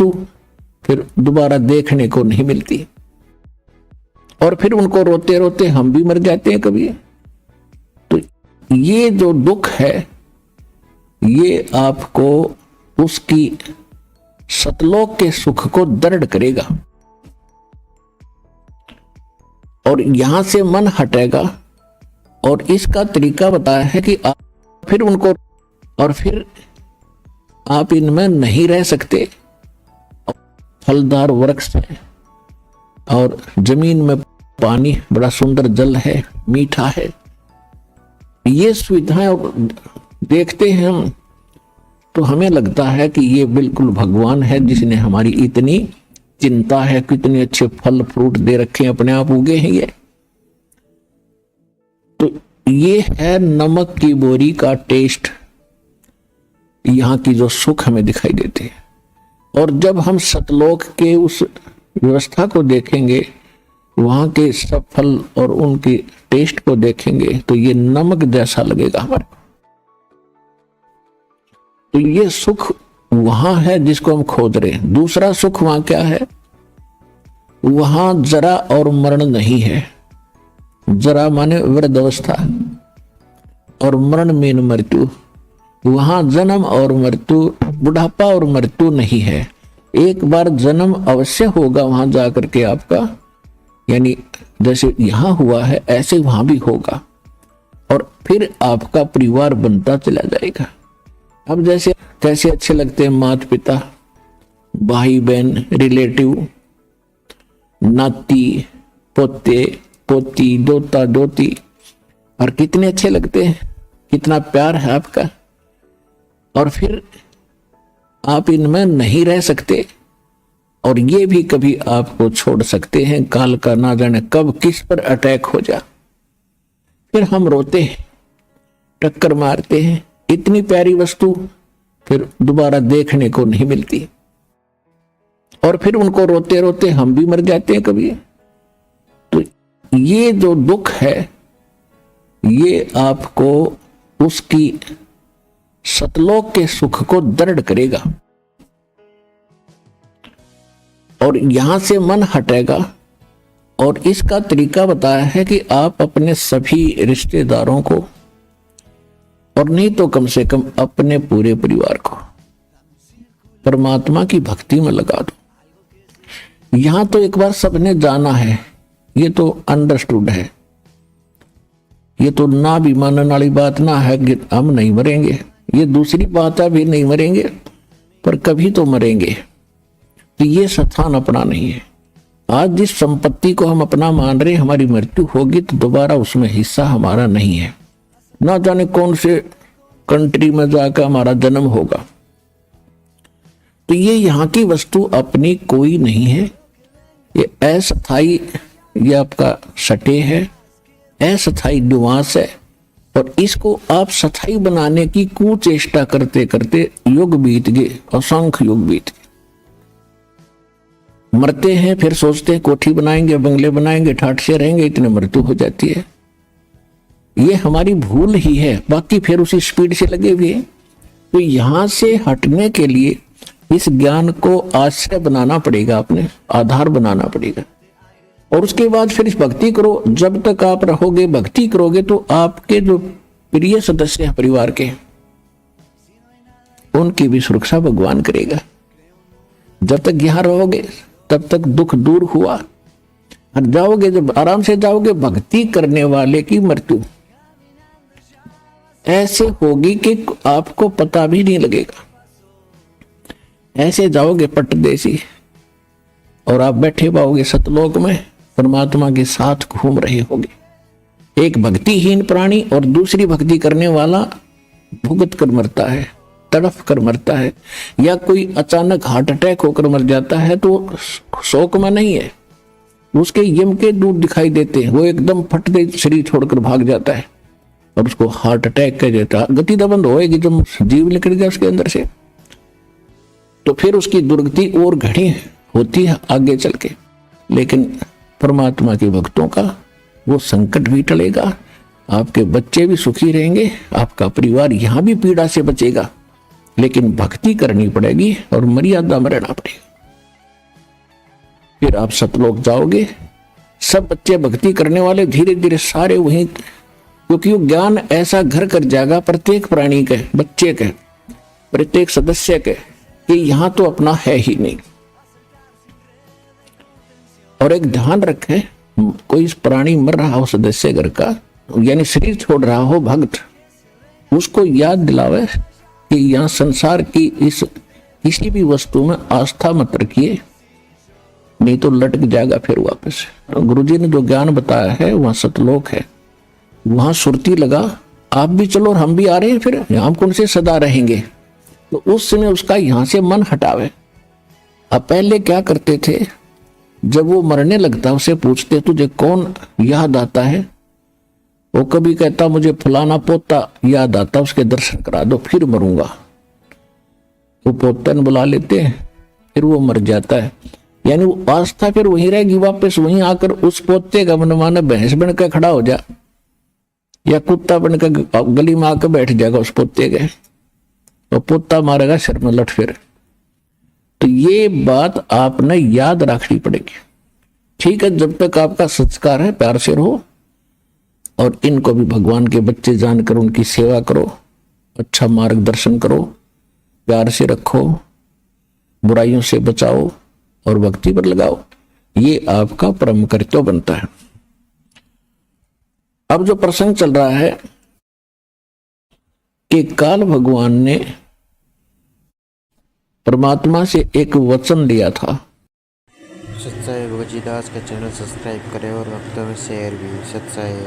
वस्तु फिर दोबारा देखने को नहीं मिलती, और फिर उनको रोते रोते हम भी मर जाते हैं कभी। तो ये जो दुख है ये आपको उसकी सतलोक के सुख को दृढ़ करेगा, और यहां से मन हटेगा। और इसका तरीका बताया है कि आप फिर उनको, और फिर आप इनमें नहीं रह सकते। फलदार वृक्ष है और जमीन में पानी, बड़ा सुंदर जल है, मीठा है, ये सुविधाएं और देखते हैं हम तो हमें लगता है कि ये बिल्कुल भगवान है जिसने हमारी इतनी चिंता है, कितने अच्छे फल फ्रूट दे रखे हैं, अपने आप उगे हैं ये। तो ये है नमक की बोरी का टेस्ट, यहाँ की जो सुख हमें दिखाई देते हैं। और जब हम सतलोक के उस व्यवस्था को देखेंगे, वहां के सब फल और उनके टेस्ट को देखेंगे तो ये नमक जैसा लगेगा हमारे। तो ये सुख वहां है जिसको हम खोज रहे हैं। दूसरा सुख वहां क्या है? वहां जरा और मरण नहीं है। जरा माने वृद्धावस्था और मरण में मृत्यु। वहां जन्म और मृत्यु, बुढ़ापा और मृत्यु नहीं है। एक बार जन्म अवश्य होगा वहां जाकर के आपका, यानी जैसे यहां हुआ है ऐसे वहां भी होगा, और फिर आपका परिवार बनता चला जाएगा। अब जैसे कैसे अच्छे लगते हैं माता पिता, भाई बहन, रिलेटिव, नाती पोते पोती, दोता दोती, और कितने अच्छे लगते हैं, कितना प्यार है आपका। और फिर आप इनमें नहीं रह सकते, और ये भी कभी आपको छोड़ सकते हैं। काल का ना जाने कब किस पर अटैक हो जा, फिर हम रोते हैं, टक्कर मारते हैं। इतनी प्यारी वस्तु फिर दोबारा देखने को नहीं मिलती, और फिर उनको रोते रोते हम भी मर जाते हैं कभी। तो ये जो दुख है ये आपको उसकी सतलोक के सुख को दृढ़ करेगा, और यहां से मन हटेगा। और इसका तरीका बताया है कि आप अपने सभी रिश्तेदारों को, और नहीं तो कम से कम अपने पूरे परिवार को परमात्मा की भक्ति में लगा दो। यहां तो एक बार सबने जाना है, ये तो अंडरस्टूड है, ये तो ना भी मानने वाली बात ना है कि हम नहीं मरेंगे। ये दूसरी बात है, भी नहीं मरेंगे पर कभी तो मरेंगे। तो ये स्थान अपना नहीं है। आज जिस संपत्ति को हम अपना मान रहे, हमारी मृत्यु होगी तो दोबारा उसमें हिस्सा हमारा नहीं है। ना जाने कौन से कंट्री में जाकर हमारा जन्म होगा। तो ये यहाँ की वस्तु अपनी कोई नहीं है, ये अस्थाई, ये आपका सटे है, अस्थाई निवास है। और इसको आप स्थाई बनाने की कुचेष्टा करते करते युग बीत गए, असंख्य युग बीत गए। मरते हैं फिर सोचते हैं कोठी बनाएंगे, बंगले बनाएंगे, ठाठ से रहेंगे, इतने मृत्यु हो जाती है। ये हमारी भूल ही है, बाकी फिर उसी स्पीड से लगे हुए हैं। तो यहां से हटने के लिए इस ज्ञान को आश्रय बनाना पड़ेगा, अपने आधार बनाना पड़ेगा। और उसके बाद फिर इस भक्ति करो। जब तक आप रहोगे, भक्ति करोगे, तो आपके जो प्रिय सदस्य हैं परिवार के, उनकी भी सुरक्षा भगवान करेगा। जब तक यहां रहोगे तब तक दुख दूर हुआ, और जाओगे जब आराम से जाओगे, भक्ति करने वाले की मृत्यु ऐसे होगी कि आपको पता भी नहीं लगेगा। ऐसे जाओगे पटदेसी, और आप बैठे पाओगे सतलोक में, परमात्मा के साथ घूम रहे होगे। एक भक्तिहीन प्राणी और दूसरी भक्ति करने वाला भुगत कर मरता है, तड़फ कर मरता है, या कोई अचानक हार्ट अटैक होकर मर जाता है तो शोक में नहीं है, उसके यम के दूत दिखाई देते हैं, वो एकदम फट दे शरीर छोड़कर भाग जाता है, और उसको हार्ट अटैक कह देता है। गति तो बंद होएगी जब जीव निकल गया उसके अंदर से, तो फिर उसकी दुर्गति और घनी होती है आगे चल के। लेकिन परमात्मा के भक्तों का वो संकट भी टलेगा, आपके बच्चे भी सुखी रहेंगे, आपका परिवार यहां भी पीड़ा से बचेगा। लेकिन भक्ति करनी पड़ेगी और मर्यादा में रहना पड़ेगा। फिर आप सतलोक जाओगे। सब बच्चे भक्ति करने वाले धीरे धीरे सारे वहीं, क्योंकि वो ज्ञान ऐसा घर कर जाएगा प्रत्येक प्राणी के, बच्चे के, प्रत्येक सदस्य के, कि यहां तो अपना है ही नहीं। और एक ध्यान रखें, कोई प्राणी मर रहा हो सदस्य घर का, यानी शरीर छोड़ रहा हो भक्त, उसको याद दिलावे कि यहां संसार की इस किसी भी वस्तु में आस्था मत रखिए, नहीं तो लटक जाएगा फिर वापस। गुरुजी ने जो ज्ञान बताया है वहां सतलोक है, वहां सुरती लगा, आप भी चलो और हम भी आ रहे हैं, फिर हम कौन से सदा रहेंगे। तो उस समय उसका यहां से मन हटावे। अब पहले क्या करते थे, जब वो मरने लगता उसे पूछते तुझे कौन याद आता है, वो कभी कहता मुझे फलाना पोता याद आता, उसके दर्शन करा दो फिर मरूंगा। वो पोता ने बुला लेते हैं, फिर वो मर जाता है। यानी वो आस्था फिर वहीं रहेगी, वापस वहीं आकर उस पोते का मनमाना भैंस बनकर खड़ा हो जा, या कुत्ता बनकर गली में आकर बैठ जाएगा उस पोते के, और पोता मारेगा सिर में लट फिर। तो ये बात आपने याद रखनी पड़ेगी। ठीक है, जब तक आपका संस्कार है प्यार से रहो, और इनको भी भगवान के बच्चे जानकर उनकी सेवा करो, अच्छा मार्गदर्शन करो, प्यार से रखो, बुराइयों से बचाओ और भक्ति पर लगाओ। ये आपका परम कर्तव्य बनता है। अब जो प्रसंग चल रहा है कि काल भगवान ने परमात्मा से एक वचन लिया था। सच्चाई भगवती दास का चैनल सब्सक्राइब करें और भक्तों में शेयर भी। सच्चाई।